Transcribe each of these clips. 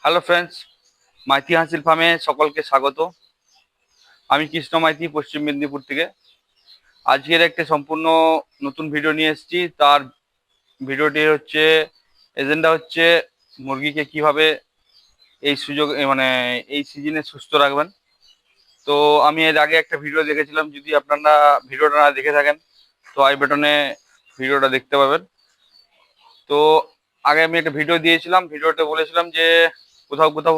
Hello friends, Maiti হাসিল ফার্মে সকলকে স্বাগত। আমি কৃষ্ণ মাইতি, পশ্চিম মেদিনীপুর থেকে। আজকের একটা সম্পূর্ণ নতুন ভিডিও নিয়ে এসেছি। তার ভিডিওটি হচ্ছে, এজেন্ডা হচ্ছে মুরগিকে কিভাবে এই সুযোগ মানে এই সিজনে সুস্থ রাখবেন। তো আমি এর আগে একটা ভিডিও দেখেছিলাম, যদি আপনারা ভিডিওটা না দেখে থাকেন তো আই বাটনে ভিডিওটা দেখতে পাবেন। তো আগে আমি একটা ভিডিও দিয়েছিলাম, ভিডিওতে বলেছিলাম যে কোথাও কোথাও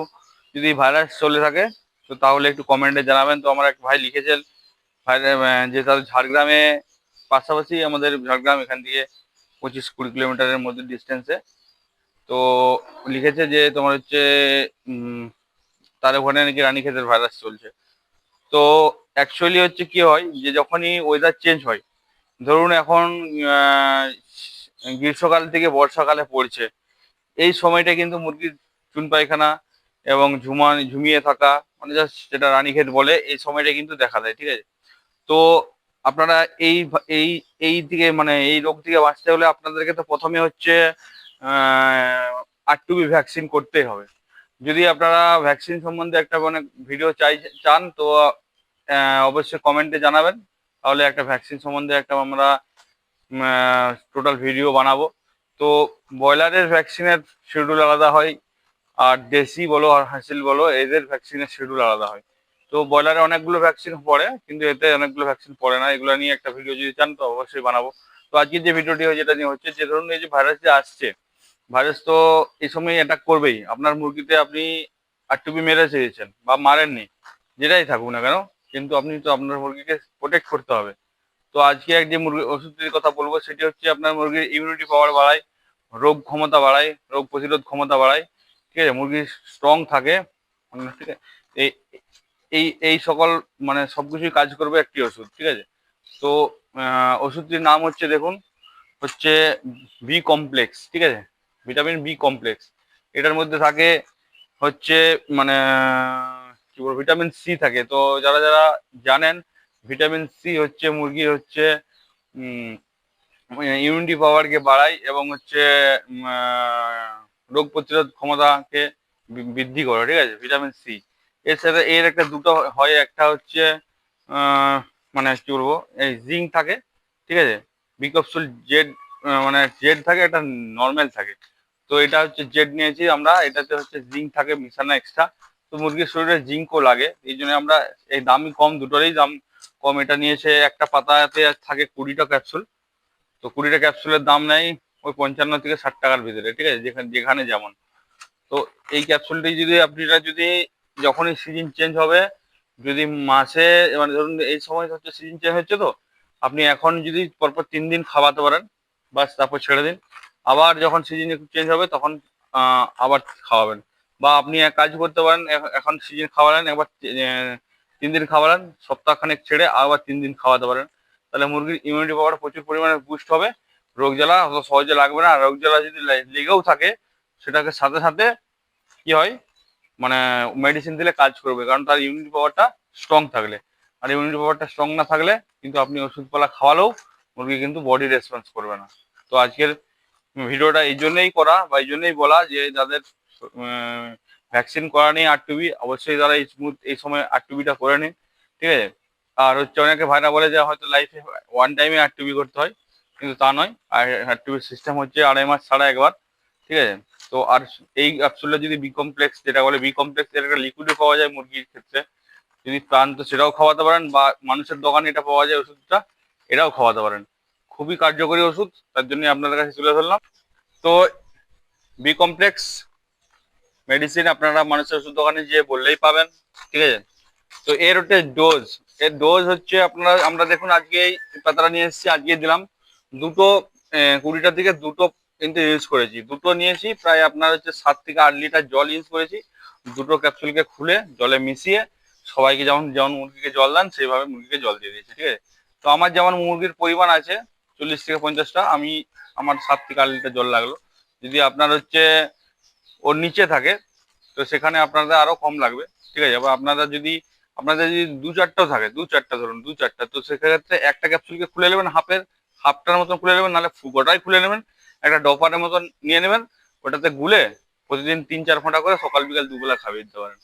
যদি ভাইরাস চলে থাকে তো তাহলে একটু কমেন্টে জানাবেন। তো আমার এক ভাই লিখেছেন যে তাদের ঝাড়গ্রামে, পাশাপাশি আমাদের ঝাড়গ্রাম এখান থেকে 25-20 কিলোমিটারের মধ্যে ডিস্টেন্সে। তো লিখেছে যে তোমার হচ্ছে তার ওখানে নাকি রানীক্ষেতের ভাইরাস চলছে। তো অ্যাকচুয়ালি হচ্ছে কি হয়, যে যখনই ওয়েদার চেঞ্জ হয়, ধরুন এখন আহ, গ্রীষ্মকাল থেকে বর্ষাকালে পড়ছে, এই সময়টা কিন্তু মুরগির চুন পায়খানা এবং ঝুমিয়ে থাকা, মানে জাস্ট যেটা রানীক্ষেত বলে, এই সময়টা কিন্তু দেখা দেয়, ঠিক আছে? তো আপনারা এই এই এই দিকে মানে এই রোগ থেকে বাঁচতে হলে আপনাদেরকে তো প্রথমে হচ্ছে আর2বি ভ্যাকসিন করতেই হবে। যদি আপনারা ভ্যাকসিন সম্বন্ধে একটা মানে ভিডিও চান তো অবশ্যই কমেন্টে জানাবেন। তাহলে একটা ভ্যাকসিন সম্বন্ধে একটা আমরা টোটাল ভিডিও বানাবো। তো ব্রয়লারের ভ্যাকসিনের শিডিউল আলাদা হয়, আর দেশি বলো আর হাসিল বলো, এদের ভ্যাকসিনের শিডিউল আলাদা হয়। তো ব্রয়লারে অনেকগুলো ভ্যাকসিন পড়ে, কিন্তু এতে অনেকগুলো ভ্যাকসিন পড়ে না। এগুলো নিয়ে একটা ভিডিও যদি চান তো অবশ্যই বানাবো। তো আজকের যে ভিডিওটি হয়, যেটা নিয়ে হচ্ছে, যে ধরুন এই যে ভাইরাস যে আসছে, ভাইরাস তো এই সময় অ্যাটাক করবেই আপনার মুরগিতে। আপনি আর2বি মেরে চেয়েছেন বা মারেননি, যেটাই থাকুক না কেন, কিন্তু আপনি তো আপনার মুরগিকে প্রোটেক্ট করতে হবে। তো আজকে এক যে মুরগির ওষুধটির কথা বলবো, সেটি হচ্ছে আপনার মুরগির ইমিউনিটি পাওয়ার বাড়ায়, রোগ ক্ষমতা বাড়ায়, রোগ প্রতিরোধ ক্ষমতা বাড়ায়, ঠিক আছে? মুরগি স্ট্রং থাকে, ঠিক আছে? এই এই এই সকল মানে সবকিছুই কাজ করবে একটি ওষুধ, ঠিক আছে? তো ওষুধটির নাম হচ্ছে, দেখুন, হচ্ছে বি কমপ্লেক্স, ঠিক আছে? Vitamin B complex. এটার মধ্যে থাকে হচ্ছে মানে কি বলবো, ভিটামিন সি থাকে। তো যারা যারা জানেন, ভিটামিন সি হচ্ছে মুরগির হচ্ছে ইমিউনিটি পাওয়ারকে বাড়ায় এবং হচ্ছে রোগ প্রতিরোধ ক্ষমতাকে বৃদ্ধি করে, ঠিক আছে? Vitamin C. এর সাথে এর একটা দুটো হয়, একটা হচ্ছে মানে কি বলবো, এই জিঙ্ক থাকে, ঠিক আছে? বিকপসুল জেড, মানে জেড থাকে, একটা নর্মাল থাকে। তো এটা হচ্ছে জেড নিয়েছি আমরা, এটাতে হচ্ছে জিঙ্ক থাকে মিশানো এক্সট্রা। তো মুরগির শরীরে জিঙ্কও লাগে, এই জন্য আমরা, এই দামই কম, দুটোরই দাম কম। এটা নিয়েছে, একটা পাতাতে থাকে 20টা ক্যাপসুল। তো 20টা ক্যাপসুলের দাম নেয় ওই 55 থেকে 60 টাকার ভিতরে, ঠিক আছে? যেখানে যেখানে যেমন। তো এই ক্যাপসুলটি যদি আপনারা যদি যখনই সিজন চেঞ্জ হবে, যদি মাসে, মানে ধরুন এই সময় হচ্ছে সিজন চেঞ্জ হচ্ছে, তো আপনি এখন যদি পরপর 3 দিন খাওয়াতে পারেন, বাস, তারপর ছেড়ে দিন। আবার যখন সিজন একটু চেঞ্জ হবে তখন আবার খাওয়াবেন। বা আপনি এক কাজ করতে পারেন, এখন সিজন খাওয়ালেন, একবার 3 দিন খাওয়ালেন, সপ্তাহখানেক ছেড়ে আবার 3 দিন খাওয়াতে পারেন। তাহলে মুরগির ইমিউনিটি পাওয়ার প্রচুর পরিমাণে বুস্ট হবে, রোগ জ্বালা অত সহজে লাগবে না। আর রোগ জ্বালা যদি লেগেও থাকে, সেটাকে সাথে সাথে কি হয়, মানে মেডিসিন দিলে কাজ করবে, কারণ তার ইমিউনিটি পাওয়ারটা স্ট্রং থাকলে। আর ইমিউনিটি পাওয়ারটা স্ট্রং না থাকলে কিন্তু আপনি ওষুধপালা খাওয়ালেও মুরগি কিন্তু বডি রেসপন্স করবে না। তো আজকের ভিডিওটা এই জন্যই করা বা এই জন্যই বলা, যে যাদের ভ্যাকসিন করা নেই আর2বি, অবশ্যই তারা এই সময় আর2বিটা করে নিন, ঠিক আছে? আর হচ্ছে, অনেকে ভাইরা বলে যে হয়তো লাইফে ওয়ান টাইমে আর2বি করতে হয়, কিন্তু তা নয়। আর আর2বির সিস্টেম হচ্ছে 2.5 মাস ছাড়া একবার, ঠিক আছে? তো আর এই ক্যাপসুলটা যদি বি কমপ্লেক্স, যেটা বলে বি কমপ্লেক্স, এর একটা লিকুইডও পাওয়া যায় মুরগির ক্ষেত্রে, যদি চান তো সেটাও খাওয়াতে পারেন, বা মানুষের দোকানে এটা পাওয়া যায় ওষুধটা, এটাও খাওয়াতে পারেন। খুবই কার্যকরী ওষুধ, তার জন্য আপনাদের কাছে তুলে ধরলাম। তো বি কমপ্লেক্স মেডিসিন আপনারা মানুষের ওষুধ দোকানে যেয়ে বললেই পাবেন, ঠিক আছে? তো এর হচ্ছে ডোজ, এর ডোজ হচ্ছে, আপনারা, আমরা দেখুন আজকে এই পাতাটা নিয়ে এসেছি, আজকে দিলাম দুটো, 20টা থেকে দুটো কিন্তু ইউজ করেছি, দুটো নিয়েছি, প্রায় আপনার হচ্ছে 7 থেকে 8 লিটার জল ইউজ করেছি। দুটো ক্যাপসুলকে খুলে জলে মিশিয়ে সবাইকে, যেমন যেমন মুরগিকে জল দেন সেইভাবে মুরগিকে জল দিয়ে দিয়েছি, ঠিক আছে? তো আমার যেমন মুরগির পরিমাণ আছে 40 থেকে 50টা, আমি, আমার 7 থেকে 8 লিটার জল লাগলো। যদি আপনার হচ্ছে ওর নিচে থাকে তো সেখানে আপনাদের আরো কম লাগবে, ঠিক আছে? আবার আপনাদের যদি 2-4টাও থাকে, 2-4টা, ধরুন 2-4টা, তো সেক্ষেত্রে একটা ক্যাপসুলকে খুলে নেবেন, হাফটার মতন খুলে নেবেন, নাহলে গোটাই খুলে নেবেন, একটা ডপারের মতন নিয়ে নেবেন, ওটাতে গুলে প্রতিদিন 3-4 ফোঁটা করে সকাল বিকাল দুবেলা খাইয়ে দিতে পারেন,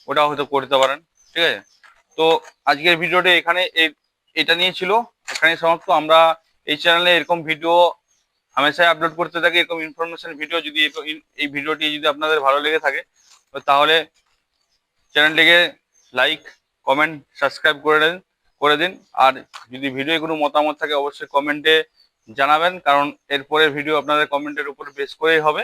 ওটাও হয়তো করতে পারেন। ঠিক আছে, তো আজকের ভিডিওটা এখানে এটা নিয়ে ছিল, এখানে সমাপ্ত। আমরা এই চ্যানেলে এরকম ভিডিও হামেশাই আপলোড করতে থাকি, এরকম ইনফরমেশন ভিডিও। যদি এই ভিডিওটি যদি আপনাদের ভালো লেগে থাকে তাহলে চ্যানেলটিকে লাইক, কমেন্ট, সাবস্ক্রাইব করে দিন। আর যদি ভিডিও কোনো মতামত থাকে অবশ্যই কমেন্টে জানাবেন, কারণ এরপরের ভিডিও আপনাদের কমেন্টের উপর বেস করেই হবে।